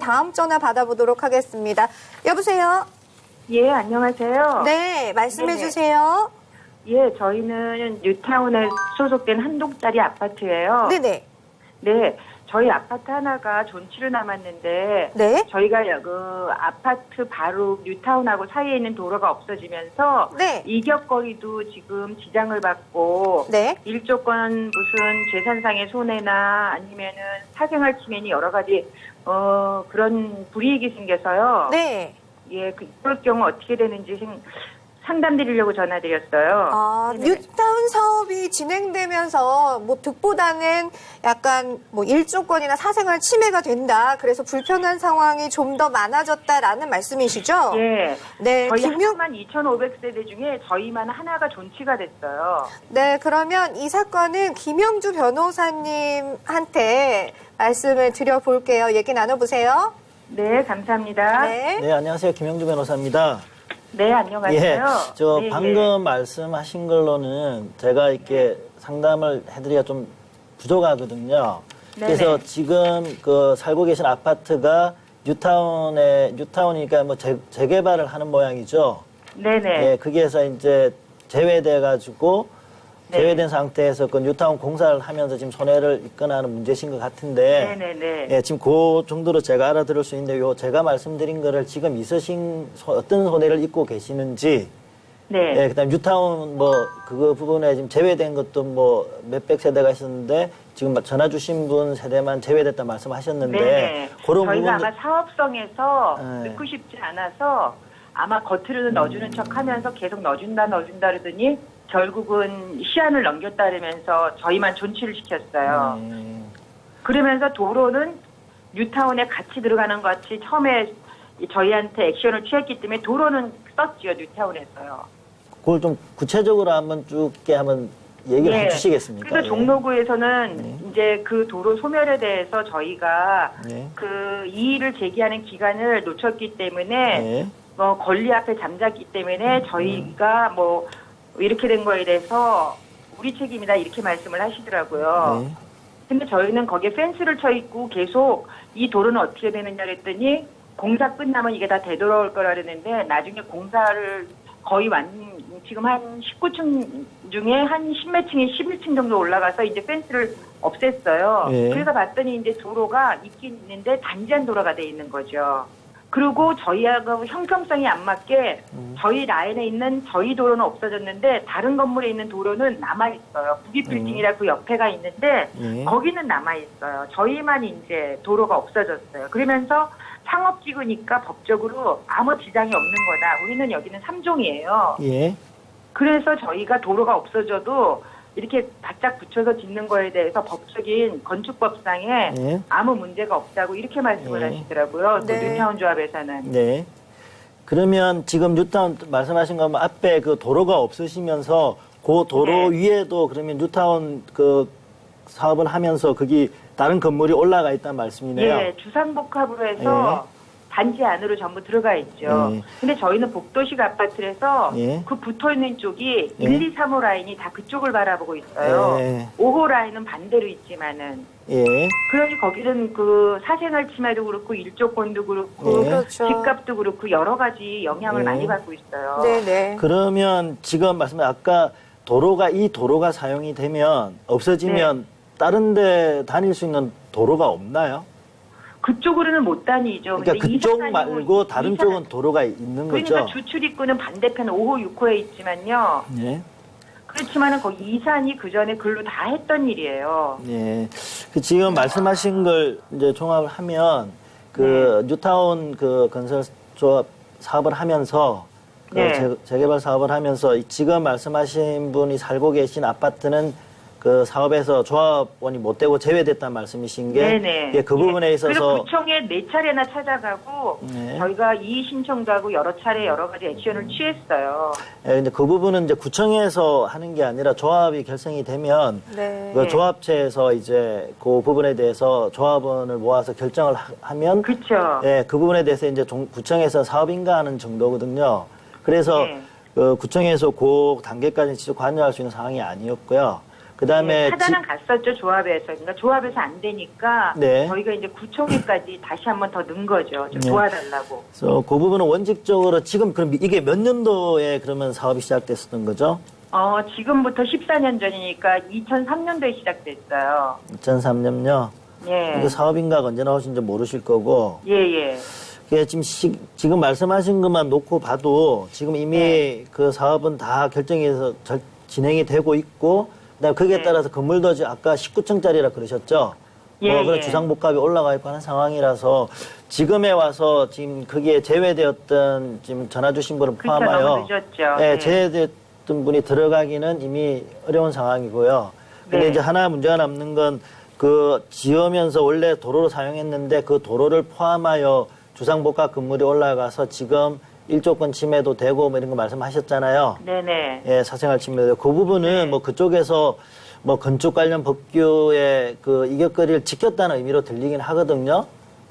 다음 전화 받아보도록 하겠습니다. 여보세요? 예, 안녕하세요. 네, 말씀해 네네. 주세요. 예, 저희는 뉴타운에 소속된 한 동짜리 아파트예요. 네네. 네, 저희 아파트 하나가 존치로 남았는데 네. 저희가 그 아파트 바로 뉴타운하고 사이에 있는 도로가 없어지면서 네. 이격거리도 지금 지장을 받고 네. 일조권 무슨 재산상의 손해나 아니면은 사생활 침해니 여러 가지 그런 불이익이 생겨서요. 네. 예, 그럴 경우 어떻게 되는지 상담드리려고 전화드렸어요. 아, 네네. 뉴타운 사업이 진행되면서 뭐 득보다는 약간 뭐 일조권이나 사생활 침해가 된다. 그래서 불편한 상황이 좀 더 많아졌다라는 말씀이시죠? 예. 네, 저희 한만 2,500세대 중에 저희만 하나가 존치가 됐어요. 네, 그러면 이 사건은 김영주 변호사님한테 말씀을 드려볼게요. 얘기 나눠보세요. 네, 감사합니다. 네. 네, 안녕하세요. 김영주 변호사입니다. 네, 안녕하세요. 예, 저 네, 방금 말씀하신 걸로는 제가 이렇게 상담을 해드리기가 좀 부족하거든요. 네네. 그래서 지금 그 살고 계신 아파트가 뉴타운이니까 뭐 재개발을 하는 모양이죠. 네네. 예, 거기에서 이제 제외돼가지고 네. 제외된 상태에서 그 뉴타운 공사를 하면서 지금 손해를 입거나 하는 문제신 것 같은데. 네네네. 예, 지금 그 정도로 제가 알아들을 수 있는데, 제가 말씀드린 거를 지금 어떤 손해를 입고 계시는지, 네. 예, 그 다음에 뉴타운 그거 부분에 지금 제외된 것도 몇백 세대가 있었는데, 지금 전화 주신 분 세대만 제외됐다 말씀하셨는데, 네네. 그런 저희가 부분도. 아마 사업성에서 네. 넣고 싶지 않아서 아마 겉으로는 넣어주는 척 하면서 계속 넣어준다 그러더니 결국은 시한을 넘겼다 그러면서 저희만 존치를 시켰어요. 그러면서 도로는 뉴타운에 같이 들어가는 것 같이 처음에 저희한테 액션을 취했기 때문에 도로는 썼지요, 뉴타운에서요. 그걸 좀 구체적으로 한번 한번 얘기를 네. 해주시겠습니까? 그래서 예. 종로구에서는 네. 이제 그 도로 소멸에 대해서 저희가 네. 그 이의를 제기하는 기간을 놓쳤기 때문에 네. 권리 앞에 잠잤기 때문에 저희가 이렇게 된 거에 대해서 우리 책임이다 이렇게 말씀을 하시더라고요. 네. 근데 저희는 거기에 펜스를 쳐 있고 계속 이 도로는 어떻게 되느냐 그랬더니 공사 끝나면 이게 다 되돌아올 거라 그랬는데 나중에 공사를 거의 지금 한 19층 중에 한 10몇 층이 11층 정도 올라가서 이제 펜스를 없앴어요. 예. 그래서 봤더니 이제 도로가 있긴 있는데 단지한 도로가 돼 있는 거죠. 그리고 저희하고 형평성이 안 맞게 저희 라인에 있는 저희 도로는 없어졌는데 다른 건물에 있는 도로는 남아있어요. 국립빌딩이라 그 옆에가 있는데 예. 거기는 남아있어요. 저희만 이제 도로가 없어졌어요. 그러면서 상업지구니까 법적으로 아무 지장이 없는 거다. 우리는 여기는 3종이에요. 예. 그래서 저희가 도로가 없어져도 이렇게 바짝 붙여서 짓는 거에 대해서 법적인 건축법상에 예. 아무 문제가 없다고 이렇게 말씀을 예. 하시더라고요. 그 네. 뉴타운 조합에서는. 네. 그러면 지금 뉴타운 말씀하신 거 앞에 그 도로가 없으시면서 그 도로 네. 위에도 그러면 뉴타운 그 사업을 하면서 거기 다른 건물이 올라가 있다는 말씀이네요. 예, 주상복합으로 해서 단지 안으로 전부 들어가 있죠. 예. 근데 저희는 복도식 아파트라서 예. 그 붙어있는 쪽이 예. 1, 2, 3호 라인이 다 그쪽을 바라보고 있어요. 예. 5호 라인은 반대로 있지만은. 예. 그러니 거기는 그 사생활 침해도 그렇고 일조권도 그렇고 예. 그렇죠. 집값도 그렇고 여러 가지 영향을 예. 많이 받고 있어요. 네네. 그러면 지금 아까 이 도로가 사용이 되면 없어지면 네. 다른 데 다닐 수 있는 도로가 없나요? 그쪽으로는 못 다니죠. 그러니까 근데 그쪽 이산 말고 다른 이산- 쪽은 도로가 있는 그러니까 거죠? 주출입구는 반대편 5호, 6호에 있지만요. 예. 그렇지만은 거기 이산이 그 전에 글로 다 했던 일이에요. 예. 그 지금 말씀하신 걸 이제 종합을 하면 그 뉴타운 그 건설 조합 사업을 하면서 그 네. 재개발 사업을 하면서 지금 말씀하신 분이 살고 계신 아파트는 그 사업에서 조합원이 못 되고 제외됐다는 말씀이신 게 네네. 예, 그 부분에 예. 있어서 그리고 구청에 4차례나 찾아가고 네. 저희가 이의 신청도 하고 여러 차례 여러 가지 액션을 취했어요. 예, 근데 그 부분은 이제 구청에서 하는 게 아니라 조합이 결성이 되면 네. 그 조합체에서 이제 그 부분에 대해서 조합원을 모아서 결정을 하면 그렇죠. 예, 그 부분에 대해서 이제 구청에서 사업인가 하는 정도거든요. 그래서 네. 구청에서 그 단계까지 직접 관여할 수 있는 상황이 아니었고요. 그다음에 타단은 갔었죠, 조합에서. 그러니까 조합에서 안 되니까 네. 저희가 이제 구청에까지 다시 한번 더 넣은 거죠. 좀 네. 도와달라고. 그래서 그 부분은 원칙적으로 지금 그럼 이게 몇 년도에 그러면 사업이 시작됐었던 거죠? 지금부터 14년 전이니까 2003년도에 시작됐어요. 2003년요. 예. 그 사업인가가 언제 나오신지 모르실 거고. 예. 그게 지금 말씀하신 것만 놓고 봐도 지금 이미 네. 그 사업은 다 결정해서 진행이 되고 있고, 그다음에 거기에 네. 따라서 건물도 아까 19층짜리라 그러셨죠? 예, 그런 예. 주상복합이 올라가 있고 하는 상황이라서 지금에 와서 지금 거기에 제외되었던 지금 전화 주신 분을 그렇죠, 포함하여 너무 늦었죠. 예, 네. 제외됐던 분이 들어가기는 이미 어려운 상황이고요. 근데 네. 이제 하나 문제가 남는 건 그 지으면서 원래 도로로 사용했는데 그 도로를 포함하여 주상복합 건물이 올라가서 지금 일조권 침해도 되고 뭐 이런 거 말씀하셨잖아요. 네네. 예, 사생활 침해도. 그 부분은 네. 뭐 그쪽에서 뭐 건축 관련 법규의 그 이격거리를 지켰다는 의미로 들리긴 하거든요.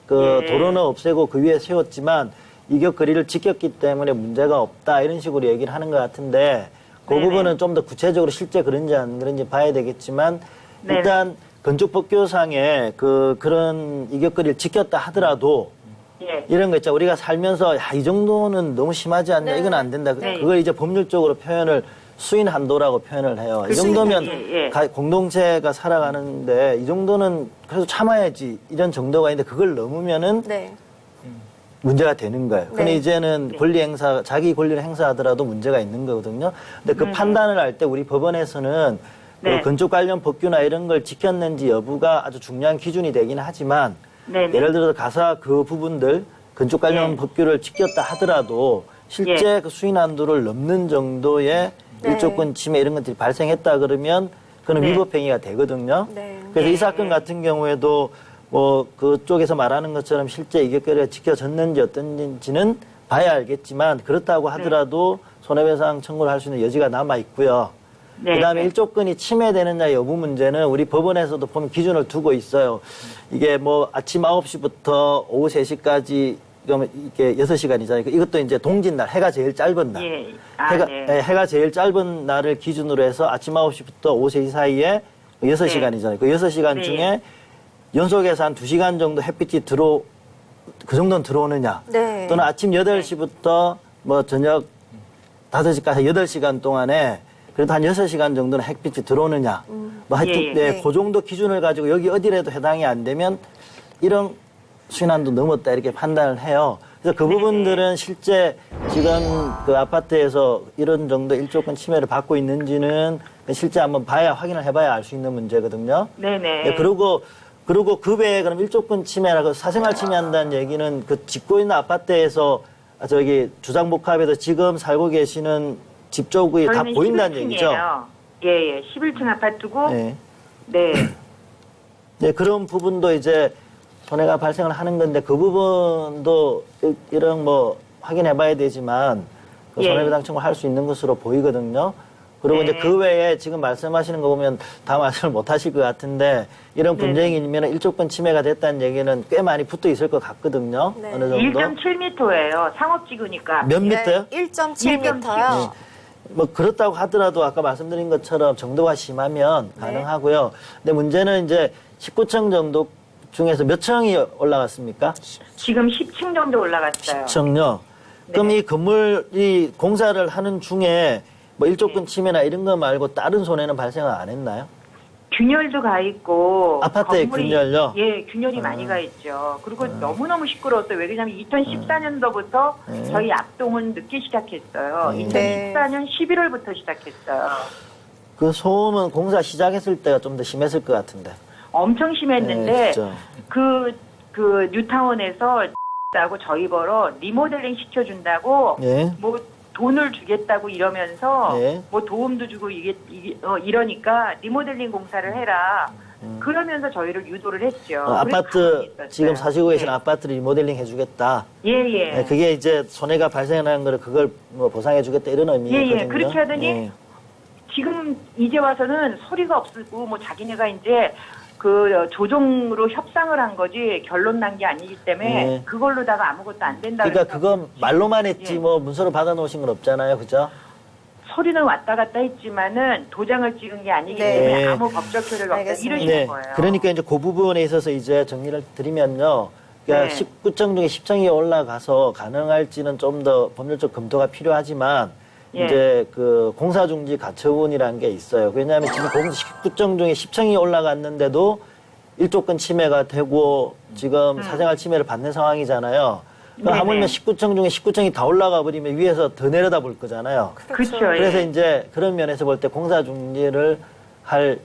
그 예. 도로는 없애고 그 위에 세웠지만 이격거리를 지켰기 때문에 문제가 없다 이런 식으로 얘기를 하는 것 같은데 그 네네. 부분은 좀 더 구체적으로 실제 그런지 안 그런지 봐야 되겠지만 네네. 일단 건축 법규상에 그런 이격거리를 지켰다 하더라도 예. 이런 거 있죠. 우리가 살면서 이 정도는 너무 심하지 않냐. 네. 이건 안 된다. 네. 그걸 이제 법률적으로 표현을 수인 한도라고 표현을 해요. 이 정도면 예. 공동체가 살아가는데 이 정도는 그래도 참아야지 이런 정도가 있는데 그걸 넘으면은 네. 문제가 되는 거예요. 근데 네. 이제는 권리 행사, 자기 권리를 행사하더라도 문제가 있는 거거든요. 근데 그 판단을 할 때 우리 법원에서는 네. 그 건축 관련 법규나 이런 걸 지켰는지 여부가 아주 중요한 기준이 되긴 하지만 네네. 예를 들어서 가사 그 부분들 건축 관련 네. 법규를 지켰다 하더라도 실제 그 수인 한도를 넘는 정도의 네. 일조권 침해 이런 것들이 발생했다 그러면 그건 네. 위법행위가 되거든요. 네. 그래서 이 네. 사건 같은 경우에도 뭐 그쪽에서 말하는 것처럼 실제 이격거리가 지켜졌는지 어떤지는 봐야 알겠지만 그렇다고 하더라도 손해배상 청구를 할 수 있는 여지가 남아 있고요. 네. 그다음에 네. 일조권이 침해되느냐 여부 문제는 우리 법원에서도 보면 기준을 두고 있어요. 이게 뭐 아침 9시부터 오후 3시까지 그러면 이게 6시간이잖아요. 이것도 이제 동짓날, 해가 제일 짧은 날. 예. 네, 해가 제일 짧은 날을 기준으로 해서 아침 9시부터 오후 3시 사이에 6시간이잖아요. 그 6시간 네. 중에 연속해서 한 2시간 정도 햇빛이 그 정도는 들어오느냐. 네. 또는 아침 8시부터 뭐 저녁 5시까지 8시간 동안에 그래도 한 6시간 정도는 햇빛이 들어오느냐. 뭐 하여튼, 예, 예. 네, 네. 그 정도 기준을 가지고 여기 어디라도 해당이 안 되면 이런 수인한도 넘었다 이렇게 판단을 해요. 그래서 그 부분들은 실제 지금 그 아파트에서 이런 정도 일조권 침해를 받고 있는지는 실제 한번 확인을 해봐야 알 수 있는 문제거든요. 네네. 네, 그리고 그 외에 그럼 일조권 침해라고 사생활 침해한다는 얘기는 그 짓고 있는 아파트에서 주상복합에서 지금 살고 계시는 집 쪽이 다 저희는 보인다는 11층이에요. 얘기죠. 예. 11층 아파트고. 네. 네. 네, 그런 부분도 이제 손해가 발생을 하는 건데 그 부분도 이런 뭐 확인해 봐야 되지만 그 예. 손해배상 청구할 수 있는 것으로 보이거든요. 그리고 네. 이제 그 외에 지금 말씀하시는 거 보면 다 말씀을 못 하실 것 같은데 이런 분쟁이 있으면 일조권 침해가 됐다는 얘기는 꽤 많이 붙어 있을 것 같거든요. 네. 어느 정도. 1.7m예요. 상업지구니까. 몇 미터요? 1.7m요. 뭐 그렇다고 하더라도 아까 말씀드린 것처럼 정도가 심하면 네. 가능하고요. 근데 문제는 이제 19층 정도 중에서 몇 층이 올라갔습니까? 지금 10층 정도 올라갔어요. 10층요. 그럼 네. 이 건물이 공사를 하는 중에 뭐 일조권 네. 침해나 이런 거 말고 다른 손해는 발생을 안 했나요? 균열도 가 있고. 아파트에 균열요? 예, 균열이 많이 가 있죠. 그리고 너무너무 시끄러웠어요. 왜냐하면 2014년도부터 네. 저희 앞동은 늦게 시작했어요. 네. 2014년 11월부터 시작했어요. 그 소음은 공사 시작했을 때가 좀 더 심했을 것 같은데. 엄청 심했는데 네, 진짜. 그 뉴타운에서 하고 저희 벌어 리모델링 시켜준다고 예. 뭐 돈을 주겠다고 이러면서 네. 뭐 도움도 주고 이러니까 리모델링 공사를 해라. 그러면서 저희를 유도를 했죠. 그래서 아파트 가만히 있었어요. 지금 사시고 계신 예. 아파트를 리모델링 해주겠다. 예. 네, 그게 이제 손해가 발생하는 거를 그걸 뭐 보상해주겠다 이런 의미거든요. 예. 그렇게 하더니 예. 지금 이제 와서는 소리가 없고 뭐 자기네가 이제 그 조정으로 협상을 한 거지 결론 난 게 아니기 때문에 네. 그걸로다가 아무것도 안 된다. 그러니까 그래서 그건 말로만 했지 예. 뭐 문서로 받아놓으신 건 없잖아요, 그죠? 서류는 왔다 갔다 했지만은 도장을 찍은 게 아니기 네. 때문에 아무 법적 효력이 없다 알겠습니다. 이러시는 거예요. 그러니까 이제 그 부분에 있어서 이제 정리를 드리면요. 그러니까 네. 19정 중에 10정이 올라가서 가능할지는 좀 더 법률적 검토가 필요하지만 예. 이제 그 공사중지 가처분이라는 게 있어요. 왜냐하면 지금 19정 중에 10정이 올라갔는데도 일조권 침해가 되고 지금 사생활 침해를 받는 상황이잖아요. 그럼 네네. 하물며 19정 중에 19정이 다 올라가 버리면 위에서 더 내려다 볼 거잖아요. 그렇죠. 그래서 예. 이제 그런 면에서 볼 때 공사중지를 할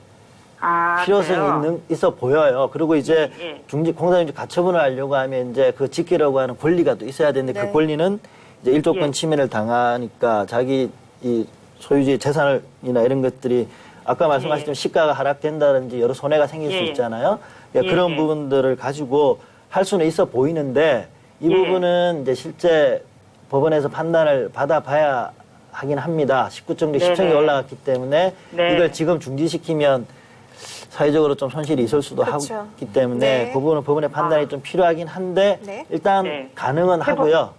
필요성이 그래요? 있어 보여요. 그리고 이제 예. 공사중지 가처분을 하려고 하면 이제 그 지키려고 하는 권리가 또 있어야 되는데 네. 그 권리는 이제 일조권 예. 침해를 당하니까 자기 이 소유지 재산이나 이런 것들이 아까 말씀하셨지만 시가가 하락된다든지 여러 손해가 생길 수 예. 있잖아요. 그러니까 그런 예. 부분들을 가지고 할 수는 있어 보이는데 이 예. 부분은 이제 실제 법원에서 판단을 받아봐야 하긴 합니다. 19정 중 10정이 네네. 올라갔기 때문에 네. 이걸 지금 중지시키면 사회적으로 좀 손실이 있을 수도 그렇죠. 하기 때문에 네. 그 부분은 법원의 판단이 좀 필요하긴 한데 네. 일단 네. 가능은 하고요.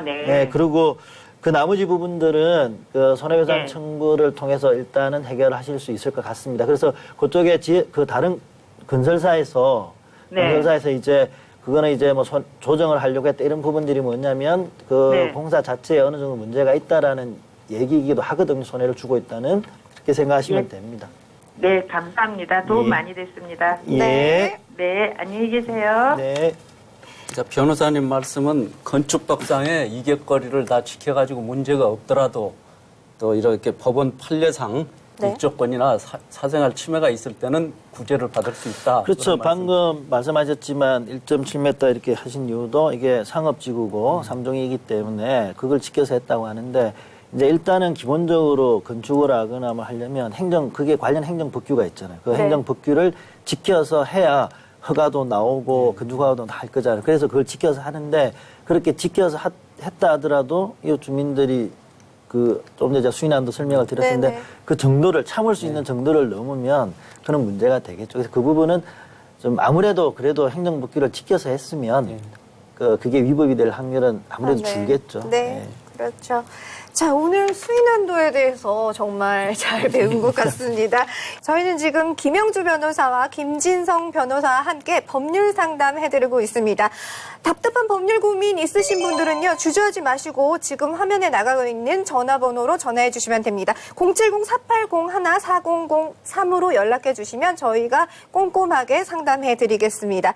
네. 네, 그리고 그 나머지 부분들은 그 손해배상 네. 청구를 통해서 일단은 해결하실 수 있을 것 같습니다. 그래서 그쪽에 그 다른 건설사에서 네. 이제 그거는 이제 뭐 조정을 하려고 했다 이런 부분들이 뭐냐면 그 네. 공사 자체에 어느 정도 문제가 있다라는 얘기이기도 하거든요. 손해를 주고 있다는 그렇게 생각하시면 예. 됩니다. 네, 감사합니다. 도움 예. 많이 됐습니다. 예. 네. 네, 안녕히 계세요. 네. 자, 변호사님 말씀은 건축법상의 이격거리를 다 지켜가지고 문제가 없더라도 또 이렇게 법원 판례상 네. 일조권이나 사생활 침해가 있을 때는 구제를 받을 수 있다. 그렇죠. 그런 말씀. 방금 말씀하셨지만 1.7m 이렇게 하신 이유도 이게 상업지구고 3종이기 때문에 그걸 지켜서 했다고 하는데 이제 일단은 기본적으로 건축을 하거나 뭐 하려면 그게 관련 행정법규가 있잖아요. 그 네. 행정법규를 지켜서 해야 허가도 나오고 건축허가도 할 거잖아요. 그래서 그걸 지켜서 하는데 그렇게 지켜서 했다 하더라도 이 주민들이 그 좀 전에 제가 수인안도 설명을 드렸는데 네네. 그 정도를 참을 수 있는 정도를 넘으면 그런 문제가 되겠죠. 그래서 그 부분은 좀 아무래도 그래도 행정법규를 지켜서 했으면 그게 위법이 될 확률은 아무래도 네. 줄겠죠. 네, 그렇죠. 자, 오늘 수인안도에 대해서 정말 잘 배운 것 같습니다. 저희는 지금 김영주 변호사와 김진성 변호사와 함께 법률 상담 해드리고 있습니다. 답답한 법률 고민 있으신 분들은요, 주저하지 마시고 지금 화면에 나가고 있는 전화번호로 전화해 주시면 됩니다. 070-4801-4003으로 연락해 주시면 저희가 꼼꼼하게 상담해 드리겠습니다.